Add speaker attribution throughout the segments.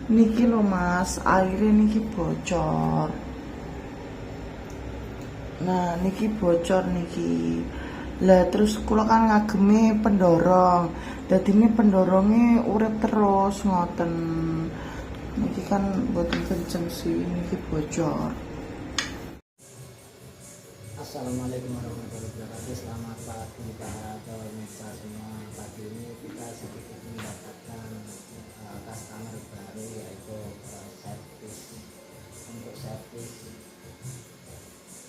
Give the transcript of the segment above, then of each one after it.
Speaker 1: Niki lho Mas, airnya niki bocor. Nah, niki bocor niki. Lah terus kula kan ngagemi pendorong. Dadi ini pendorongnya urip terus ngoten. Niki kan boten kenceng sih, niki bocor.
Speaker 2: Assalamualaikum warahmatullahi wabarakatuh. Selamat pagi para pemirsa semua. Pagi ini kita sedikit mendapatkan customer baru, yaitu servis. Untuk servis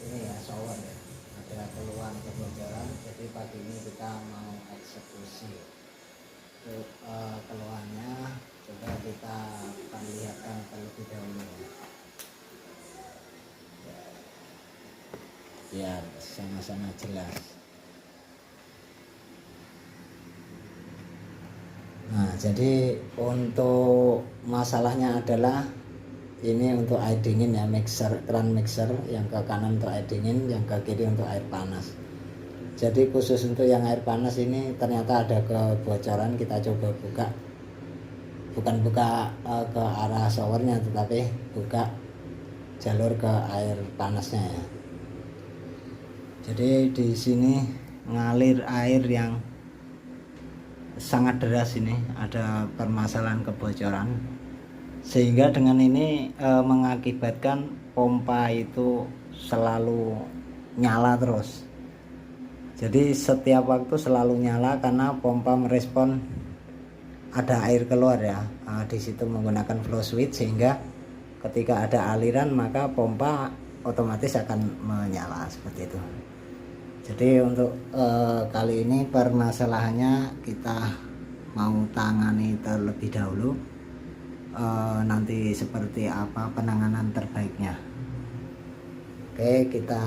Speaker 2: ini ya shower ya, ada keluhan kebocoran. Jadi pagi ini kita mau eksekusi. Untuk keluhannya coba kita akan lihatkan terlebih dahulu biar sama-sama jelas. Nah, jadi untuk masalahnya adalah ini untuk air dingin ya, mixer, keran mixer yang ke kanan untuk air dingin, yang ke kiri untuk air panas. Jadi khusus untuk yang air panas ini ternyata ada kebocoran. Kita coba buka, bukan buka ke arah showernya, tetapi buka jalur ke air panasnya ya. Jadi di sini ngalir air yang sangat deras, ini ada permasalahan kebocoran, sehingga dengan ini mengakibatkan pompa itu selalu nyala terus. Jadi setiap waktu selalu nyala karena pompa merespon ada air keluar ya. Di situ menggunakan flow switch, sehingga ketika ada aliran maka pompa otomatis akan menyala seperti itu. Jadi untuk kali ini permasalahannya kita mau tangani terlebih dahulu. Nanti seperti apa penanganan terbaiknya. Oke, kita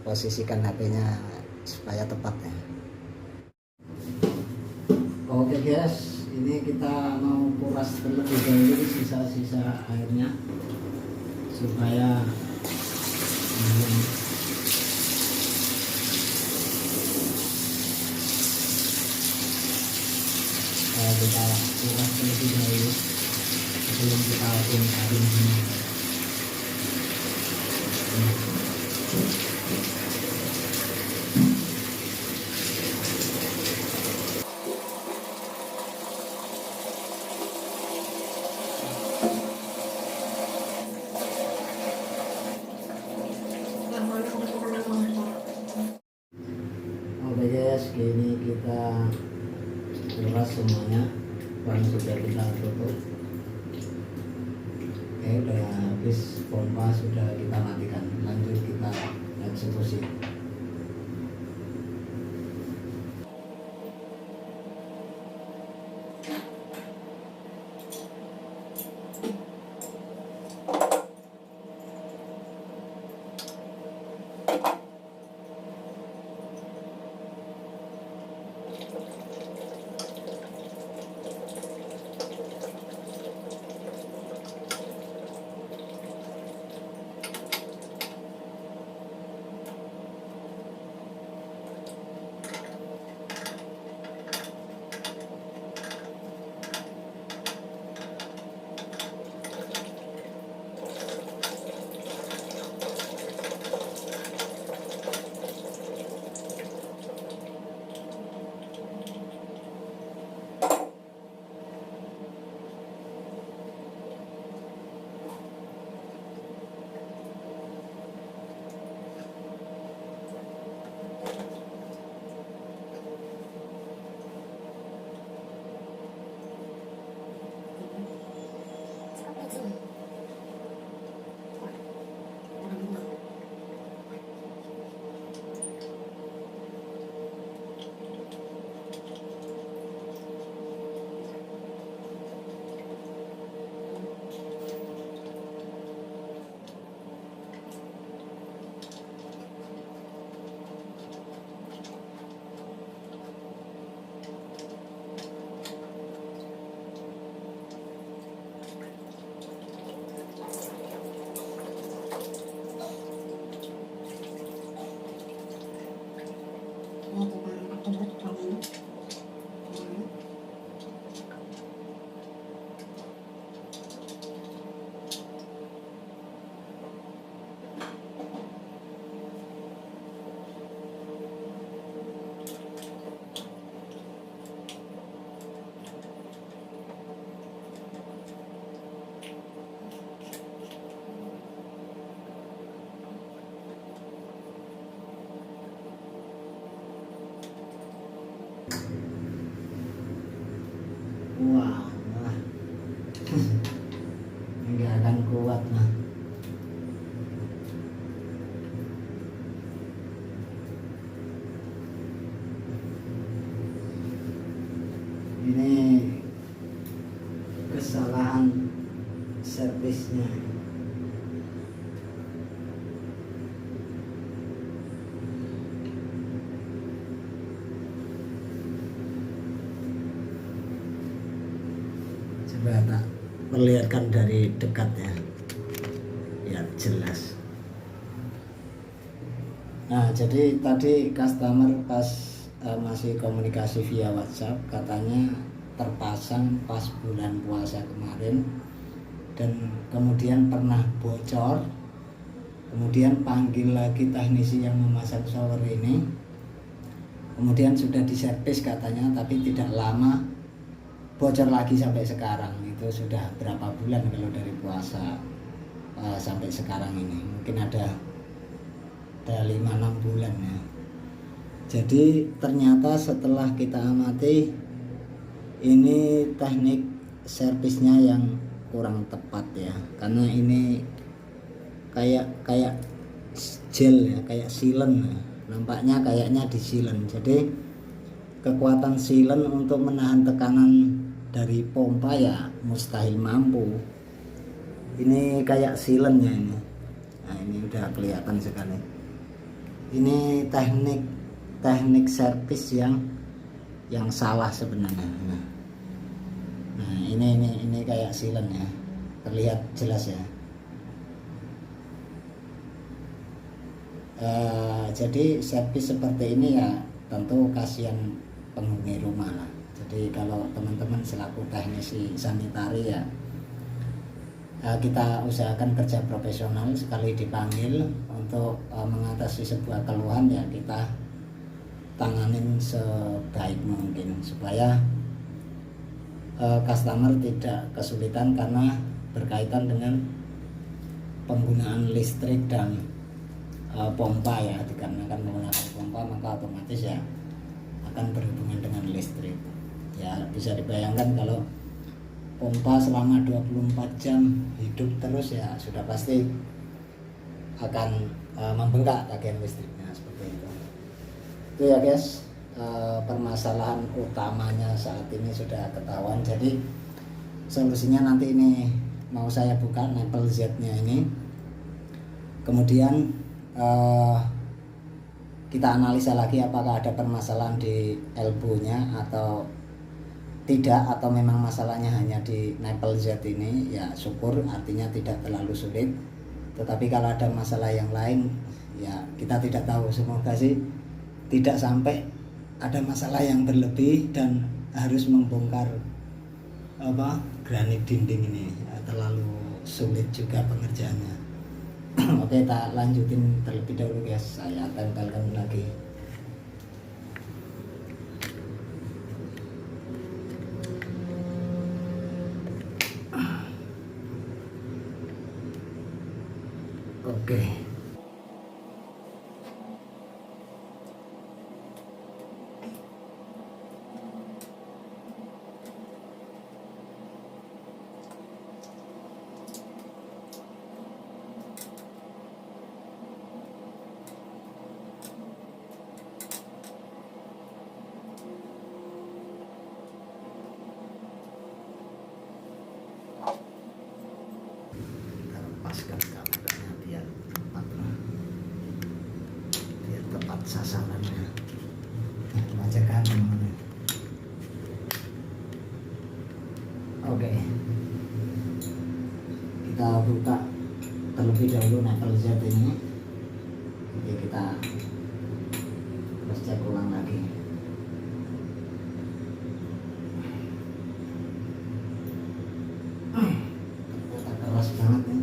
Speaker 2: posisikan HP-nya supaya tepat ya. Oke guys, ini kita mau kuras terlebih dahulu sisa-sisa airnya supaya kita kuras terlebih dahulu sebelum kita bongkarin ini. Oke guys, ini kita kuras semuanya, ban sudah kita tutup. Oke, udah habis, pompa sudah kita matikan. Lanjut kita eksekusi. nggak akan kuat lah. Ini kesalahan servisnya. Coba tak perlihatkan dari dekat ya, biar jelas. Nah, jadi tadi customer pas masih komunikasi via WhatsApp, katanya terpasang pas bulan puasa kemarin dan kemudian pernah bocor, kemudian panggil lagi teknisi yang memasang shower ini, kemudian sudah diservis katanya, tapi tidak lama bocor lagi sampai sekarang. Itu sudah berapa bulan kalau dari puasa sampai sekarang ini, mungkin ada 5-6 bulan ya. Jadi ternyata setelah kita amati, ini teknik servisnya yang kurang tepat ya, karena ini kayak gel ya, kayak silen ya. Nampaknya kayaknya di silen. Jadi kekuatan silen untuk menahan tekanan dari pompa ya mustahil mampu. Ini kayak silennya ini. Nah, ini udah kelihatan sekali. Ini teknik servis yang salah sebenarnya. Nah, ini kayak silen ya. Terlihat jelas ya. Jadi servis seperti ini ya tentu kasihan penghuni rumah lah. Jadi kalau teman-teman selaku teknisi sanitari ya, kita usahakan kerja profesional. Sekali dipanggil untuk mengatasi sebuah keluhan ya kita tanganin sebaik mungkin supaya customer tidak kesulitan karena berkaitan dengan penggunaan listrik dan pompa ya. Dikarenakan menggunakan pompa maka otomatis ya akan berhubungan dengan listrik. Ya bisa dibayangkan kalau pompa selama 24 jam hidup terus ya sudah pasti akan membengkak tagihan listriknya seperti itu. Itu ya guys, permasalahan utamanya saat ini sudah ketahuan. Jadi solusinya nanti ini mau saya buka nempel Z-nya ini, kemudian kita analisa lagi apakah ada permasalahan di elbow-nya atau tidak, atau memang masalahnya hanya di nempel Z ini. Ya syukur, artinya tidak terlalu sulit. Tetapi kalau ada masalah yang lain ya kita tidak tahu. Semoga sih tidak sampai ada masalah yang berlebih dan harus membongkar granit dinding ini. Terlalu sulit juga pengerjaannya. Oke, tak lanjutin terlebih dahulu guys. Saya tempelkan lagi. Oke. Kita lepaskan kameranya biar tepat sasarannya. Baca kanan mana. Oke, kita buka terlebih dahulu nempel Z ini. Oke, kita cross check ulang lagi. Ternyata keras banget nih.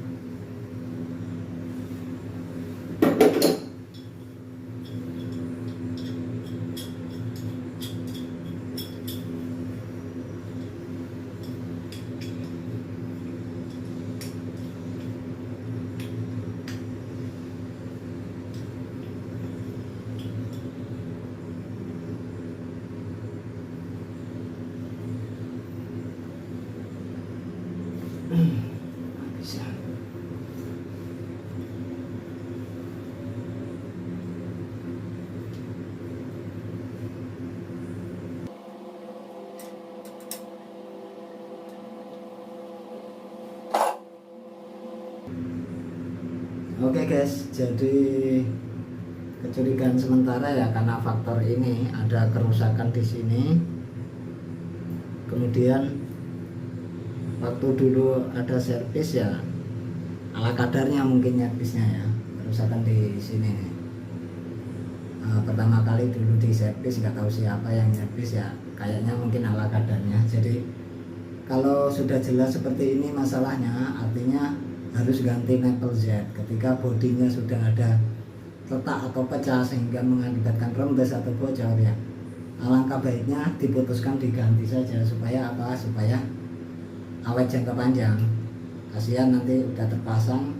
Speaker 2: Bisa. Oke guys, jadi kecurigaan sementara ya karena faktor ini ada kerusakan di sini. Kemudian waktu dulu ada servis ya ala kadarnya mungkin servisnya ya, kerusakan di sini. Pertama kali dulu di servis nggak tahu siapa yang servis ya, kayaknya mungkin ala kadarnya. Jadi kalau sudah jelas seperti ini masalahnya, artinya harus ganti nempel Z. Ketika bodinya sudah ada retak atau pecah sehingga mengakibatkan rembes atau bocor ya, alangkah baiknya diputuskan diganti saja supaya apa? Supaya awet jangka panjang. Kasihan nanti udah terpasang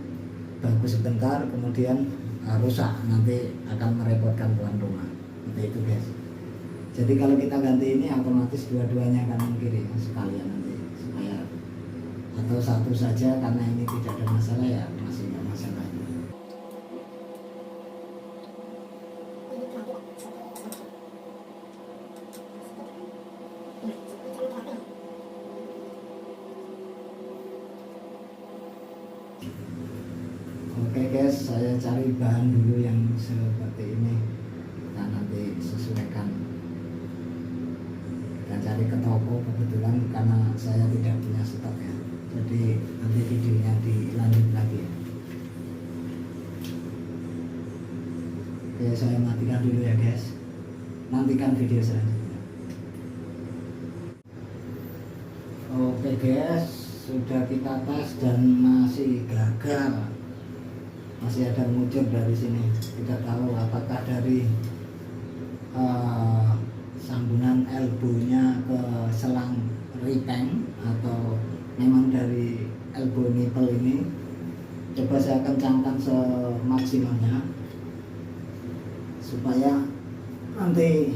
Speaker 2: bagus sebentar kemudian rusak, nanti akan merepotkan tuan rumah. Seperti itu guys. Jadi kalau kita ganti ini otomatis dua-duanya kanan kiri ya, sekalian nanti supaya, atau satu saja karena ini tidak ada masalah ya, masih nggak masalah. Oke guys, saya cari bahan dulu yang seperti ini, kita nanti sesuaikan. Kita cari ke toko kebetulan karena saya tidak punya stok ya, jadi nanti videonya dilanjut lagi ya. Oke, saya matikan dulu ya guys, nantikan video selanjutnya. Oke guys, sudah kita tes dan masih gagal, masih ada muncul dari sini. Tidak tahu apakah dari sambungan elbow-nya ke selang ripeng atau memang dari elbow nipple ini. Coba saya kencangkan semaksimalnya supaya nanti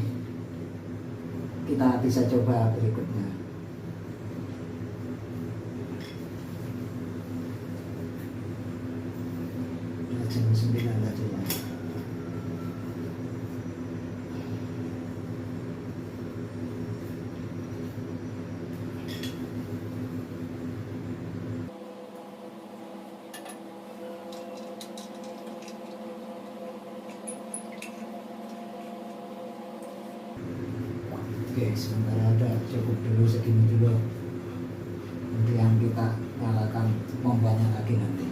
Speaker 2: kita bisa coba berikutnya. Jam 9 tadi ya. Oke, sementara ada cukup dulu segini dulu. Kemudian kita nyalakan pompanya lagi nanti.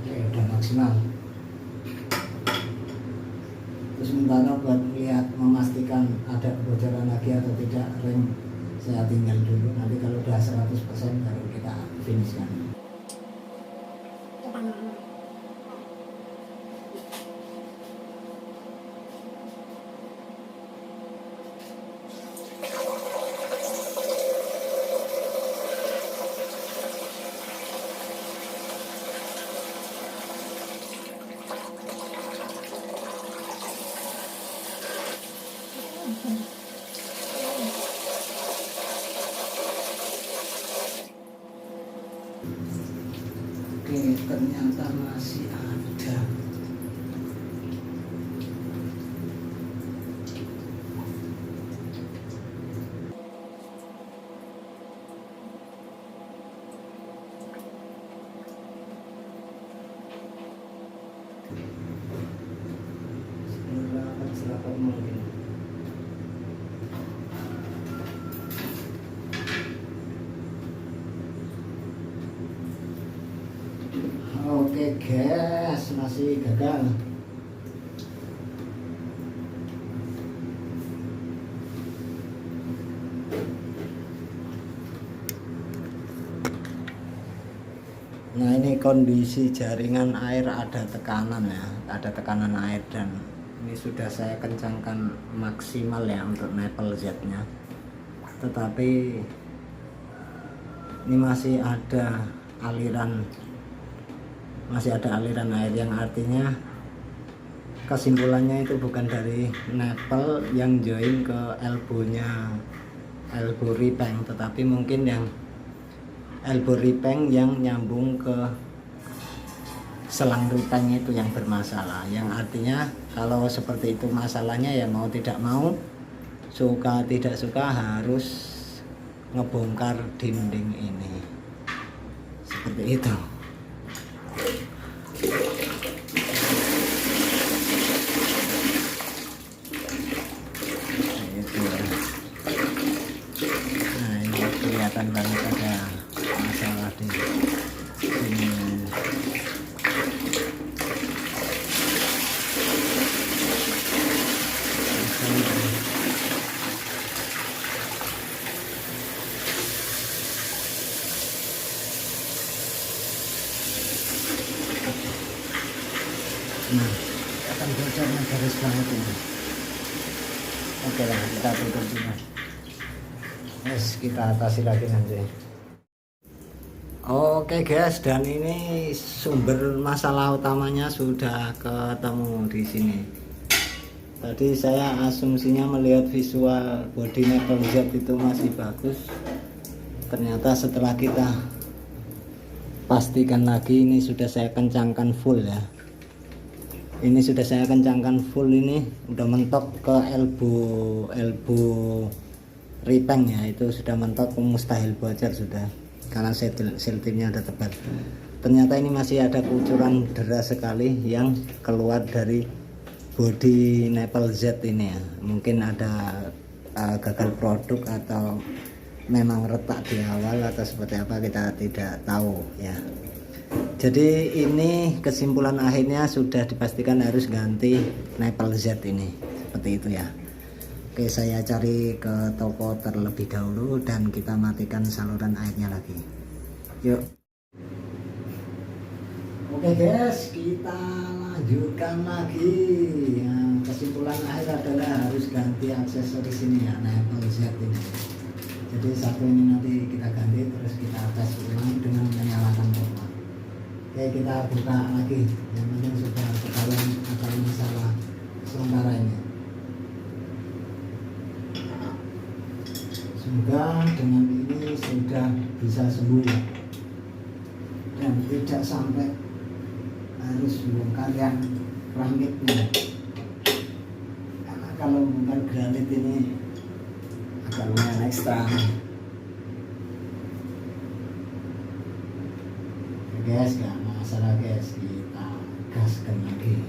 Speaker 2: Oke, udah maksimal. Terus sementara buat melihat memastikan ada kebocoran lagi atau tidak, rem saya tinggal dulu. Nanti kalau udah 100% baru kita finishkan. Oke, ternyata masih ada. Serapat mungkin. Oke guys, masih gagal. Nah ini kondisi jaringan air, ada tekanan ya, ada tekanan air dan Ini sudah saya kencangkan maksimal ya untuk Nepal Z nya, tetapi ini masih ada aliran air, yang artinya kesimpulannya itu bukan dari Nepal yang join ke elbow ripeng, tetapi mungkin yang elbow ripeng yang nyambung ke selang ripeng itu yang bermasalah, yang artinya kalau seperti itu masalahnya ya mau tidak mau, suka tidak suka harus ngebongkar dinding ini seperti itu. Nah ini kelihatan banget ada masalah di sini. Nah, akan bocornya garis banget ini. Oke lah, kita tutup dulu. Yes, kita atasi lagi nanti. Oke guys, dan ini sumber masalah utamanya sudah ketemu di sini. Tadi saya asumsinya melihat visual body Nepal Z itu masih bagus. Ternyata setelah kita pastikan lagi, ini sudah saya kencangkan full ya. Ini sudah saya kencangkan full, ini udah mentok ke elbow ripeng ya, itu sudah mentok, mustahil bocor sudah karena siltimnya udah tebal. Ternyata ini masih ada kucuran deras sekali yang keluar dari body Nepal Z ini ya. Mungkin ada gagal produk atau memang retak di awal atau seperti apa, kita tidak tahu ya. Jadi ini kesimpulan akhirnya sudah dipastikan harus ganti Nepal Z ini, seperti itu ya. Oke, saya cari ke toko terlebih dahulu dan kita matikan saluran airnya lagi. Yuk. Oke guys, kita lanjutkan lagi. Ya, kesimpulan akhir adalah harus ganti aksesoris ini ya, Nepal Z ini. Jadi satu ini nanti kita ganti, terus kita tes ulang dengan menyalakan pompa. Oke, kita buka lagi. Yang penting sudah ketahuan ada masalah sementara ini. Semoga dengan ini sudah bisa sembuh ya, dan tidak sampai harus bongkar yang granitnya, karena kalau bongkar granit ini agak lumayan ekstra. Guys, gak masalah guys, kita gaskan lagi.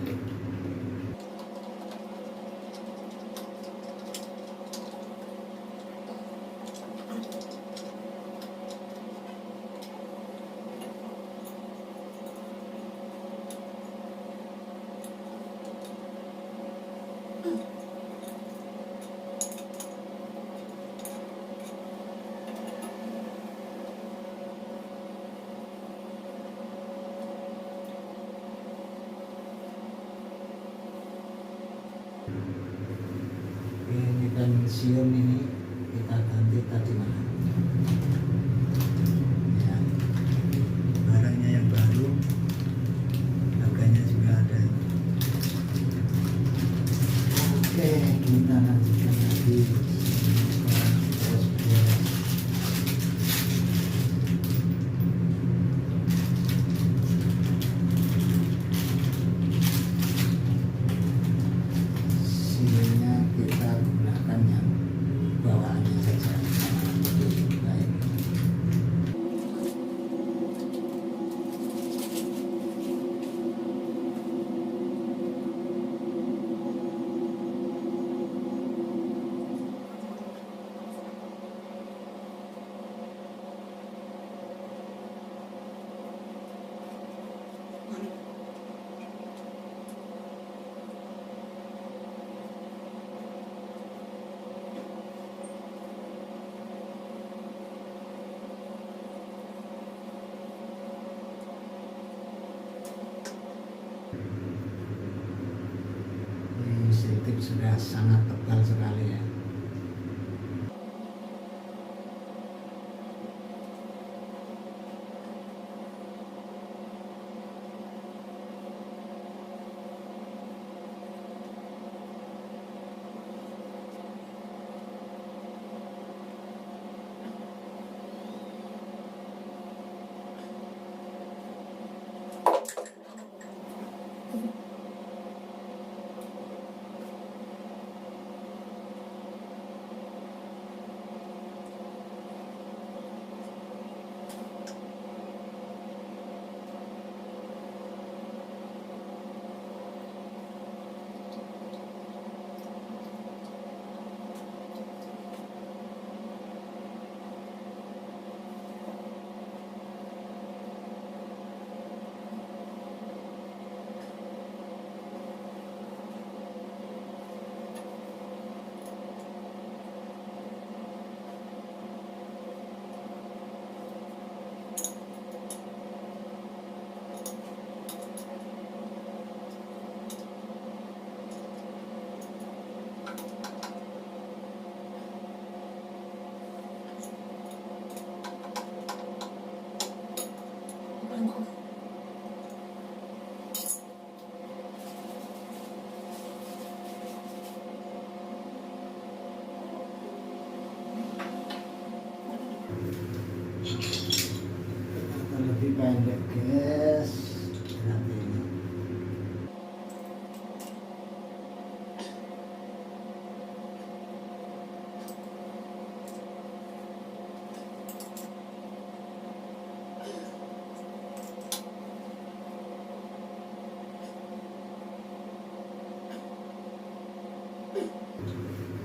Speaker 2: Ini pensiun ini kita ganti tadi mana ya, barangnya yang baru, harganya juga ada. Oke, kita lanjutkan lagi. Kita gunakan yang bawaannya saja. Baik. sudah sangat tebal sekali ya. Ternyata lebih pendek guys, berarti ini.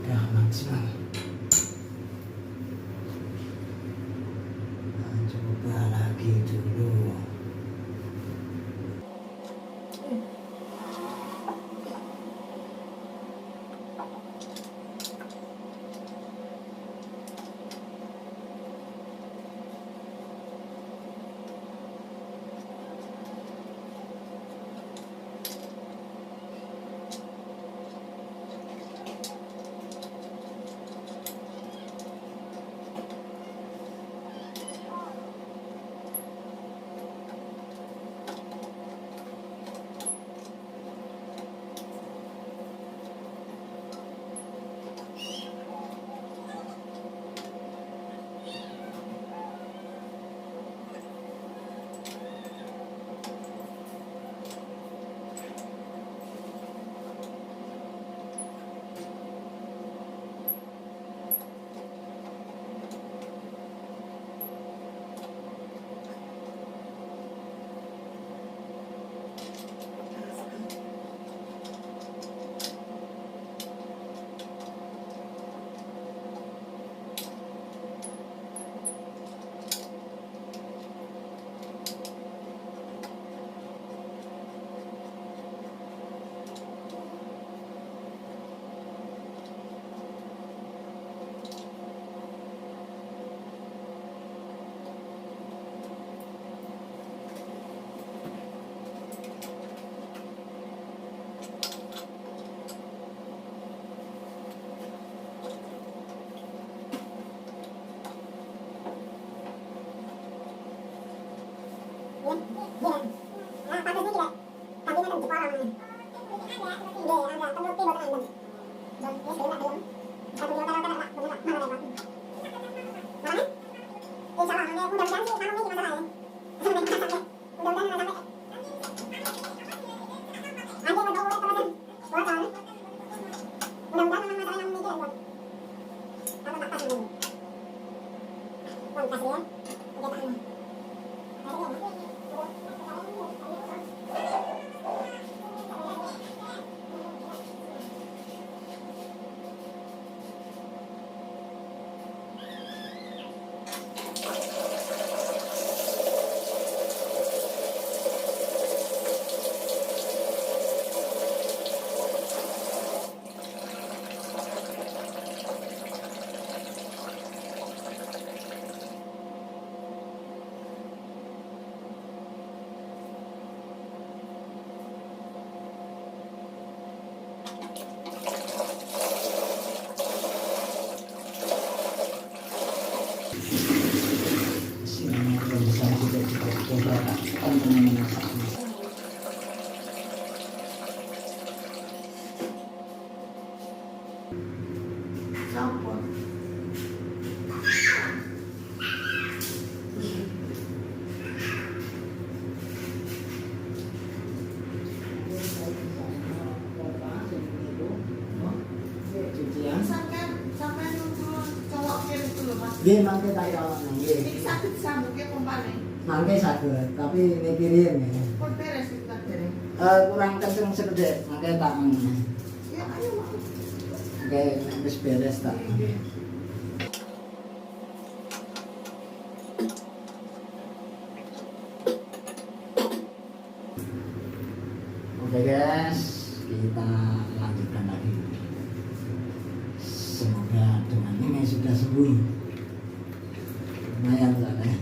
Speaker 2: Udah maksimal. Coba lagi dulu.
Speaker 1: Campur. Sampai nunggu colok kiri itu loh mas.
Speaker 2: Nggih mangke tak colok nggih.
Speaker 1: Ini sakit sambungnya pompane.
Speaker 2: Mangke saged, tapi mikirin ya.
Speaker 1: Pun beres itu kan dereng.
Speaker 2: Kurang kenceng sekedhik, mangke tak ngene.
Speaker 1: Ya ayo mau.
Speaker 2: Oke, wis beres tak. Oke guys, kita lanjutkan lagi. Semoga dengan ini sudah sembuh. Lumayan soalnya.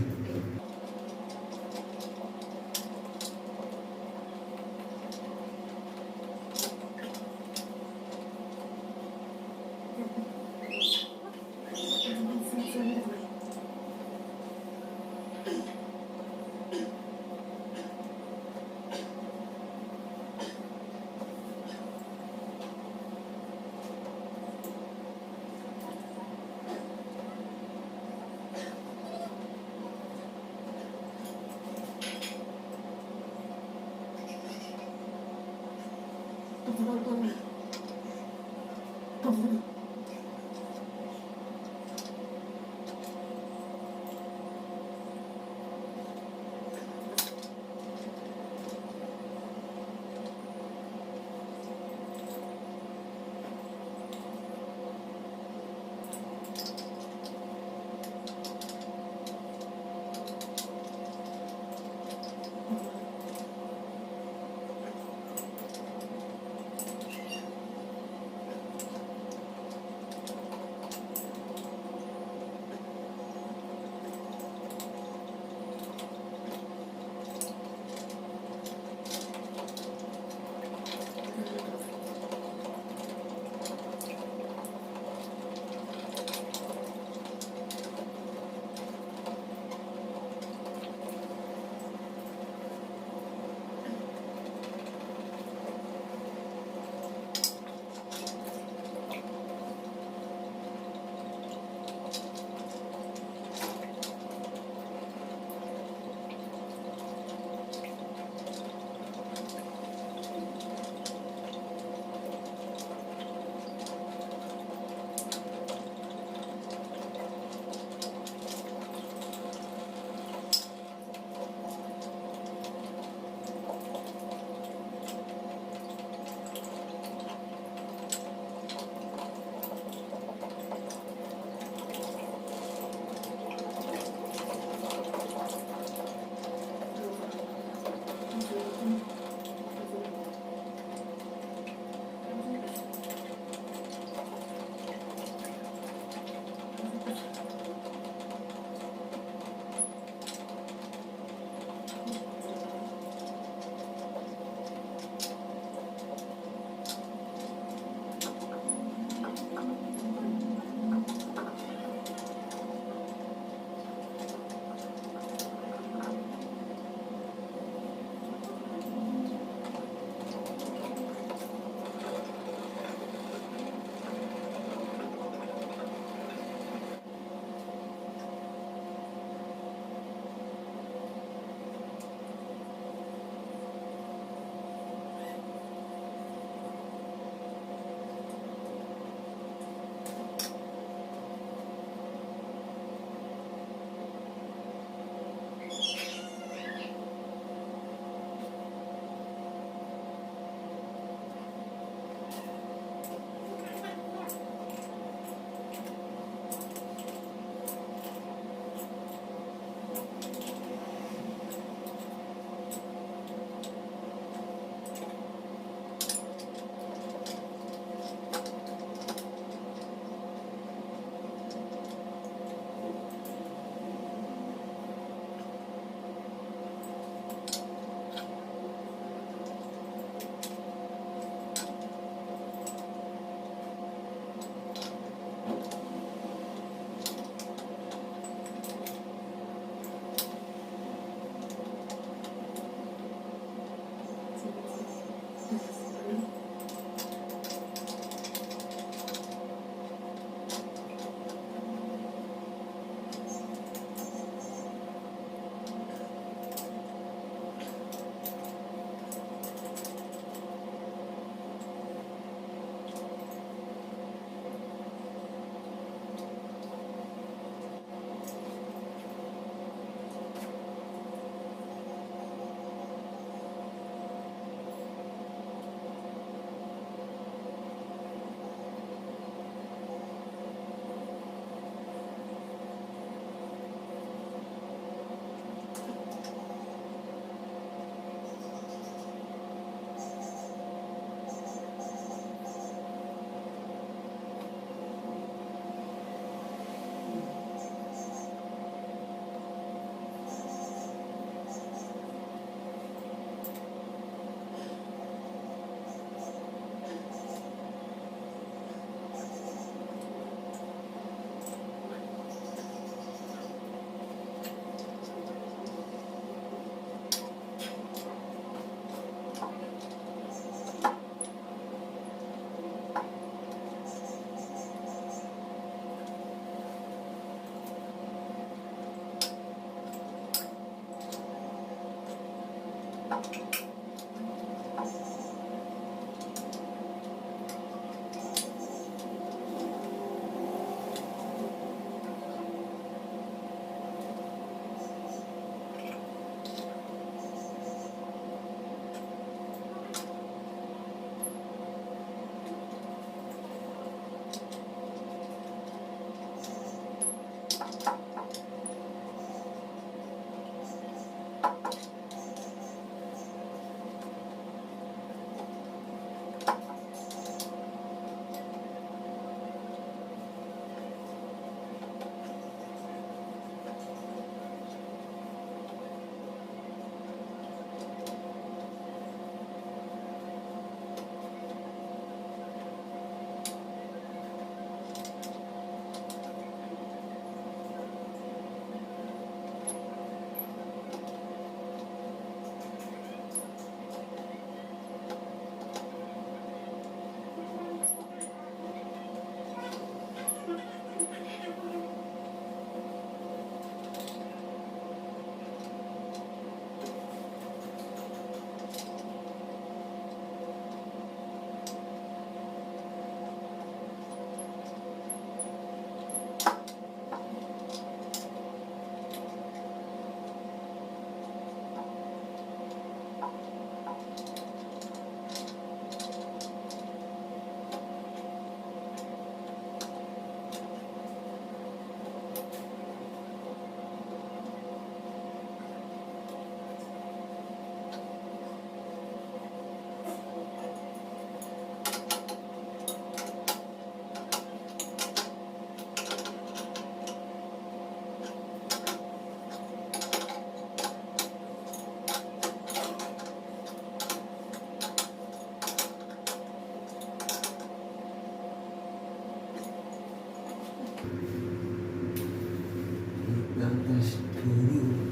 Speaker 2: Tes dulu.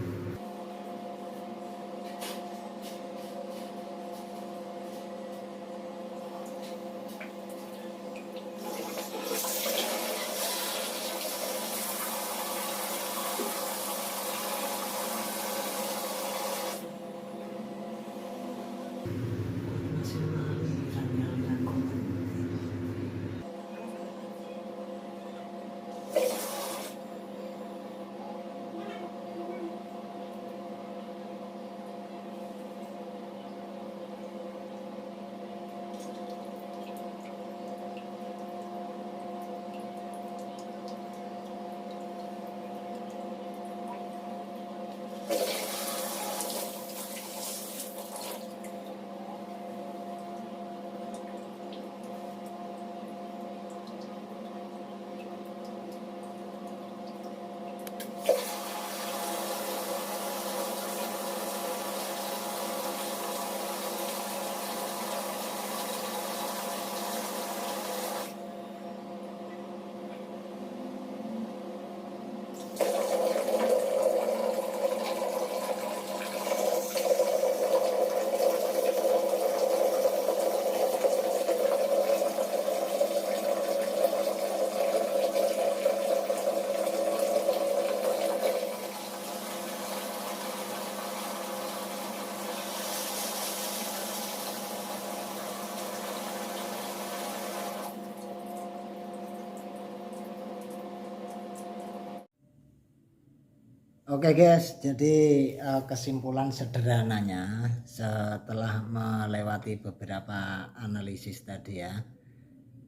Speaker 2: Oke guys, jadi kesimpulan sederhananya setelah melewati beberapa analisis tadi ya.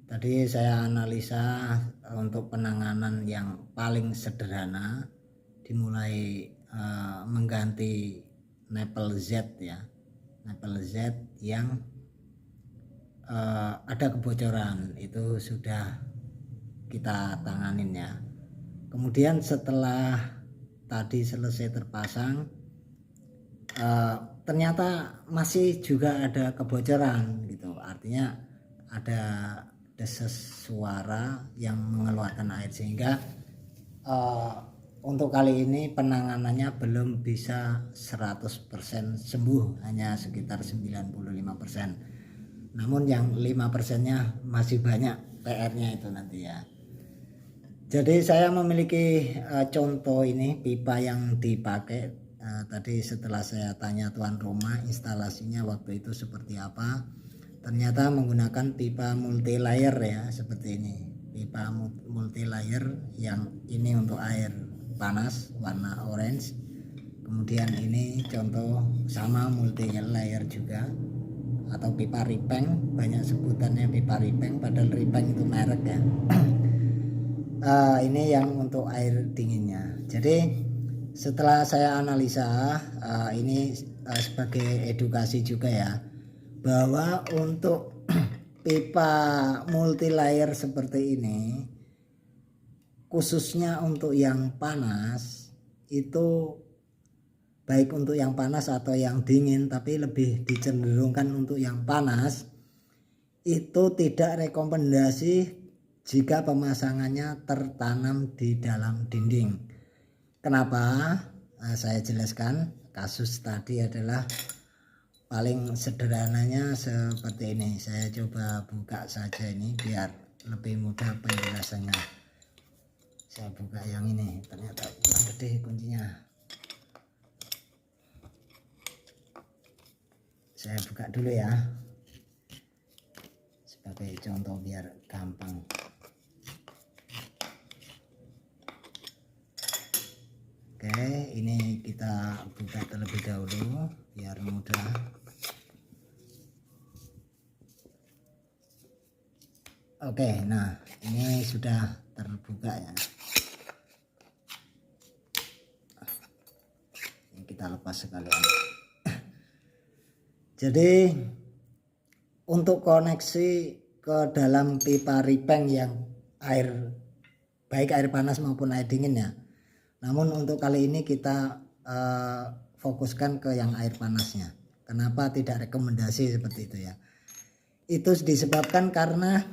Speaker 2: Tadi saya analisa untuk penanganan yang paling sederhana, dimulai mengganti Nepal Z ya, Nepal Z yang ada kebocoran, itu sudah kita tanganin ya. Kemudian setelah tadi selesai terpasang, ternyata masih juga ada kebocoran gitu, artinya ada desas suara yang mengeluarkan air, sehingga untuk kali ini penanganannya belum bisa 100% sembuh, hanya sekitar 95%. Namun yang 5%-nya masih banyak PR-nya itu nanti ya. Jadi saya memiliki contoh ini pipa yang dipakai tadi setelah saya tanya tuan rumah instalasinya waktu itu seperti apa, ternyata menggunakan pipa multi layer ya, seperti ini. Pipa multi layer yang ini untuk air panas warna orange. Kemudian ini contoh sama multi layer juga, atau pipa Ripeng, banyak sebutannya pipa Ripeng padahal Ripeng itu merek ya. Ini yang untuk air dinginnya. Jadi setelah saya analisa, ini sebagai edukasi juga ya, bahwa untuk pipa multi layer seperti ini, khususnya untuk yang panas, itu baik untuk yang panas atau yang dingin, tapi lebih dicenderungkan untuk yang panas, itu tidak rekomendasi jika pemasangannya tertanam di dalam dinding. Kenapa? Saya jelaskan. Kasus tadi adalah paling sederhananya seperti ini. Saya coba buka saja ini biar lebih mudah penjelasannya. Saya buka yang ini, ternyata kurang gede kuncinya. Saya buka dulu ya, sebagai contoh biar gampang. Oke, ini kita buka terlebih dahulu biar mudah. Oke, nah ini sudah terbuka ya. Ini kita lepas sekalian. Jadi untuk koneksi ke dalam pipa Ripeng yang air baik air panas maupun air dingin ya. Namun untuk kali ini kita fokuskan ke yang air panasnya. Kenapa tidak rekomendasi seperti itu ya? Itu disebabkan karena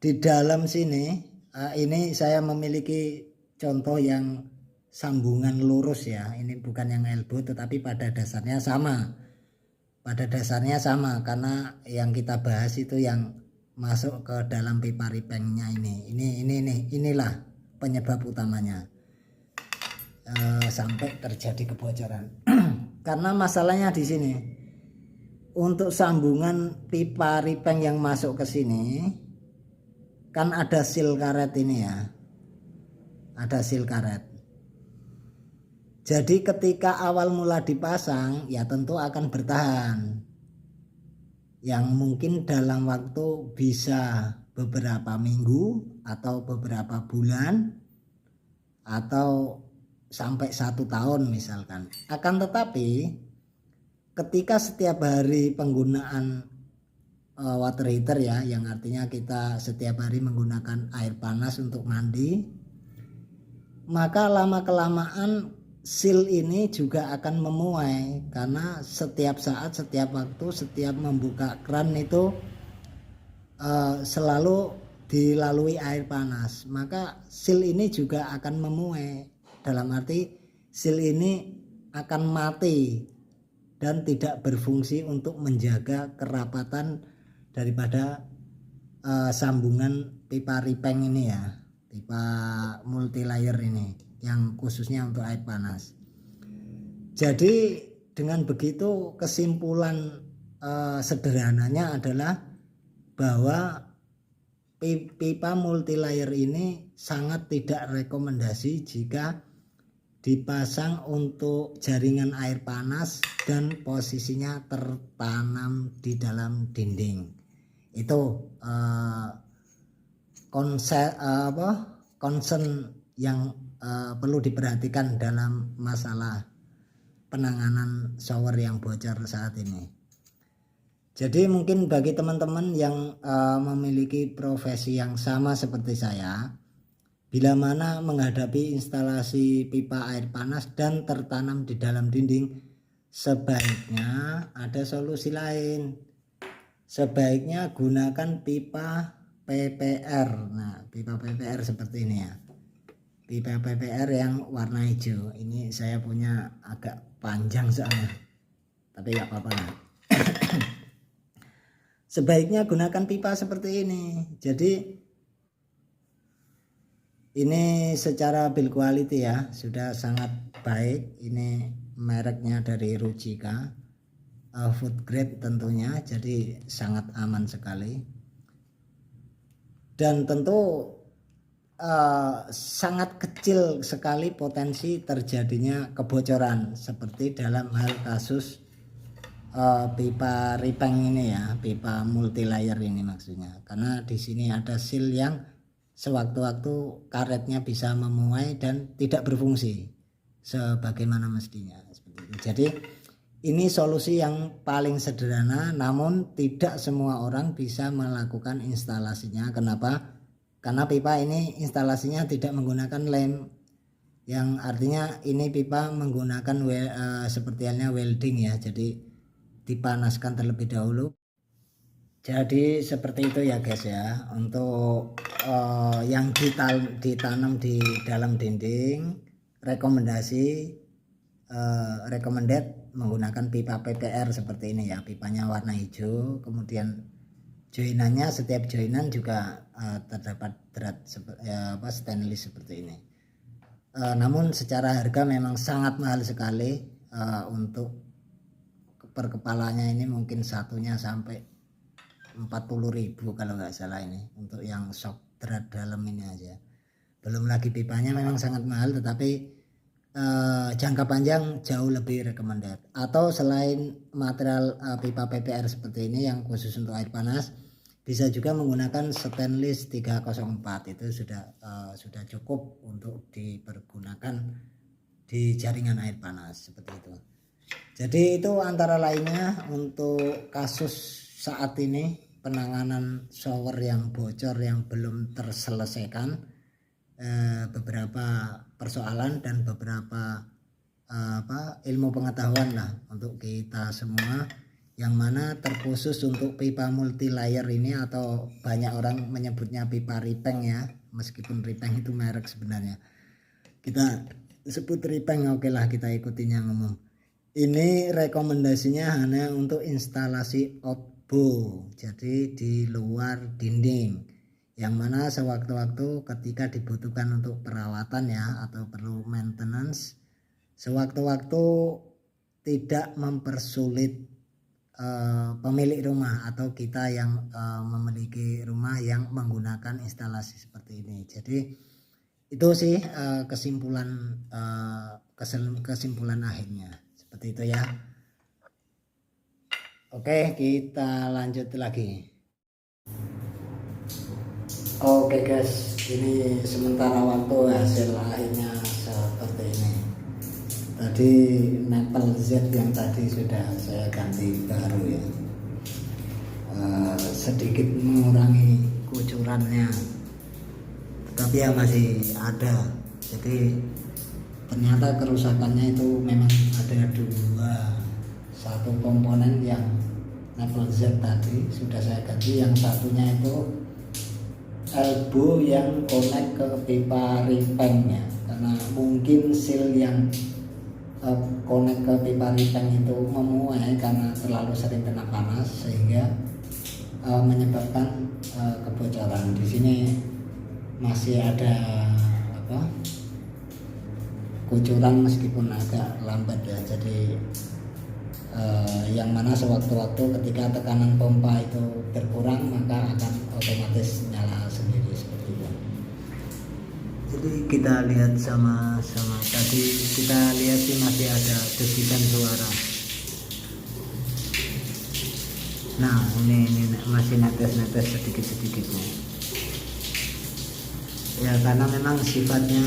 Speaker 2: di dalam sini ini saya memiliki contoh yang sambungan lurus ya. Ini bukan yang elbow tetapi pada dasarnya sama. Pada dasarnya sama karena yang kita bahas itu yang masuk ke dalam pipa Ripengnya ini. Inilah penyebab utamanya. Sampai terjadi kebocoran. Karena masalahnya di sini untuk sambungan pipa Ripeng yang masuk ke sini kan ada seal karet ini ya, ada seal karet. Jadi ketika awal mula dipasang ya tentu akan bertahan, yang mungkin dalam waktu bisa beberapa minggu atau beberapa bulan atau sampai 1 tahun misalkan. Akan tetapi ketika setiap hari penggunaan water heater ya, yang artinya kita setiap hari menggunakan air panas untuk mandi, maka lama kelamaan seal ini juga akan memuai karena setiap saat, setiap waktu, setiap membuka keran itu selalu dilalui air panas, maka seal ini juga akan memuai. Dalam arti seal ini akan mati dan tidak berfungsi untuk menjaga kerapatan daripada sambungan pipa Ripeng ini ya, pipa multi layer ini yang khususnya untuk air panas. Jadi dengan begitu kesimpulan sederhananya adalah bahwa pipa multi layer ini sangat tidak rekomendasi jika dipasang untuk jaringan air panas dan posisinya tertanam di dalam dinding. Itu concern yang perlu diperhatikan dalam masalah penanganan shower yang bocor saat ini. Jadi mungkin bagi teman-teman yang memiliki profesi yang sama seperti saya, bila mana menghadapi instalasi pipa air panas dan tertanam di dalam dinding, sebaiknya ada solusi lain. Sebaiknya gunakan pipa PPR. Nah, pipa PPR seperti ini ya. Pipa PPR yang warna hijau. Ini saya punya agak panjang soalnya, tapi nggak apa-apa lah. Sebaiknya gunakan pipa seperti ini. Jadi Ini secara build quality ya sudah sangat baik. Ini mereknya dari Rujika, food grade tentunya, jadi sangat aman sekali. Dan tentu sangat kecil sekali potensi terjadinya kebocoran seperti dalam hal kasus pipa ripeng ini ya, pipa multi layer ini maksudnya. Karena di sini ada seal yang sewaktu-waktu karetnya bisa memuai dan tidak berfungsi sebagaimana mestinya seperti itu. Jadi ini solusi yang paling sederhana, namun tidak semua orang bisa melakukan instalasinya. Kenapa? Karena pipa ini instalasinya tidak menggunakan lem, yang artinya ini pipa menggunakan seperti halnya welding ya, jadi dipanaskan terlebih dahulu. Jadi seperti itu ya guys ya, untuk yang ditanam di dalam dinding, recommended menggunakan pipa PPR seperti ini ya, pipanya warna hijau, kemudian joinannya setiap joinan juga terdapat drat stainless seperti ini. Namun secara harga memang sangat mahal sekali, untuk per kepalanya ini mungkin satunya sampai 40.000 kalau nggak salah ini untuk yang shock drat dalam ini aja. Belum lagi pipanya memang sangat mahal, tetapi jangka panjang jauh lebih recommended. Atau selain material pipa PPR seperti ini yang khusus untuk air panas, bisa juga menggunakan stainless 304, itu sudah cukup untuk dipergunakan di jaringan air panas seperti itu. Jadi itu antara lainnya untuk kasus saat ini, penanganan shower yang bocor yang belum terselesaikan, beberapa persoalan dan beberapa ilmu pengetahuan lah untuk kita semua, yang mana terkhusus untuk pipa multi layer ini, atau banyak orang menyebutnya pipa ripeng ya, meskipun ripeng itu merek sebenarnya, kita sebut ripeng, oke lah kita ikutin yang umum. Ini rekomendasinya hanya untuk instalasi outbow, jadi di luar dinding, yang mana sewaktu-waktu ketika dibutuhkan untuk perawatan ya, atau perlu maintenance, sewaktu-waktu tidak mempersulit pemilik rumah atau kita yang memiliki rumah yang menggunakan instalasi seperti ini. Jadi itu sih kesimpulan akhirnya seperti itu ya. Oke, kita lanjut lagi. Oke guys, ini sementara waktu hasil akhirnya seperti ini. Tadi Maple Z yang tadi sudah saya ganti baru ya, sedikit mengurangi kucurannya, tetapi ya masih ada. Jadi ternyata kerusakannya itu memang ada dua. Satu komponen yang Maple Z tadi sudah saya ganti, yang satunya itu elbow yang connect ke pipa ripengnya, karena mungkin seal yang connect ke pipa ripeng itu memuai karena terlalu sering kena panas, sehingga menyebabkan kebocoran. Di sini masih ada kucuran meskipun agak lambat ya. Jadi yang mana sewaktu-waktu ketika tekanan pompa itu berkurang, maka akan otomatis nyala sendiri seperti itu. Jadi kita lihat sama-sama, tadi kita lihat sih masih ada desikan suara. Nah ini masih netes-netes sedikit-sedikit ya, karena memang sifatnya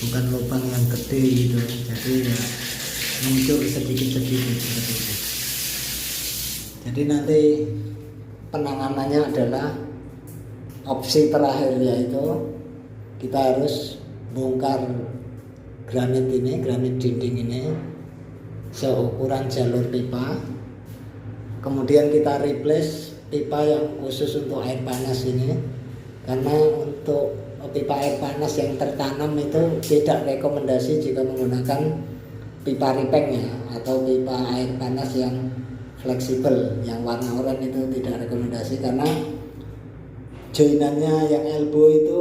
Speaker 2: bukan lubang yang gede gitu, jadi ya muncul sedikit-sedikit seperti itu. Jadi nanti penanganannya adalah opsi terakhir, yaitu kita harus bongkar granit dinding ini seukuran jalur pipa, kemudian kita replace pipa yang khusus untuk air panas ini, karena untuk pipa air panas yang tertanam itu tidak rekomendasi jika menggunakan pipa ripeng ya, atau pipa air panas yang fleksibel yang warna oranye itu tidak rekomendasi, karena joinannya yang elbow itu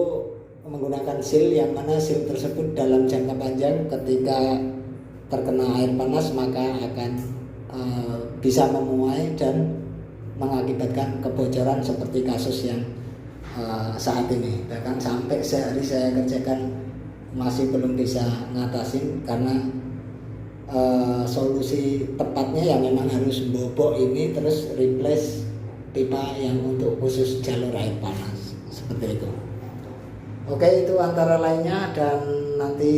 Speaker 2: menggunakan seal, yang mana seal tersebut dalam jangka panjang ketika terkena air panas maka akan bisa memuai dan mengakibatkan kebocoran seperti kasus yang saat ini. Bahkan sampai sehari saya kerjakan masih belum bisa ngatasin karena solusi tepatnya ya memang harus bobok ini terus replace pipa yang untuk khusus jalur air panas seperti itu. Oke, itu antara lainnya dan nanti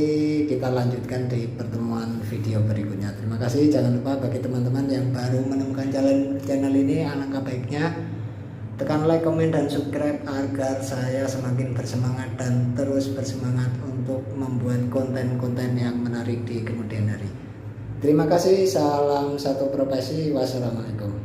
Speaker 2: kita lanjutkan di pertemuan video berikutnya. Terima kasih. Jangan lupa bagi teman-teman yang baru menemukan channel ini, alangkah baiknya tekan like, komen, dan subscribe agar saya semakin bersemangat dan terus bersemangat untuk membuat konten-konten yang menarik di kemudian hari. Terima kasih. Salam satu profesi. Wassalamualaikum.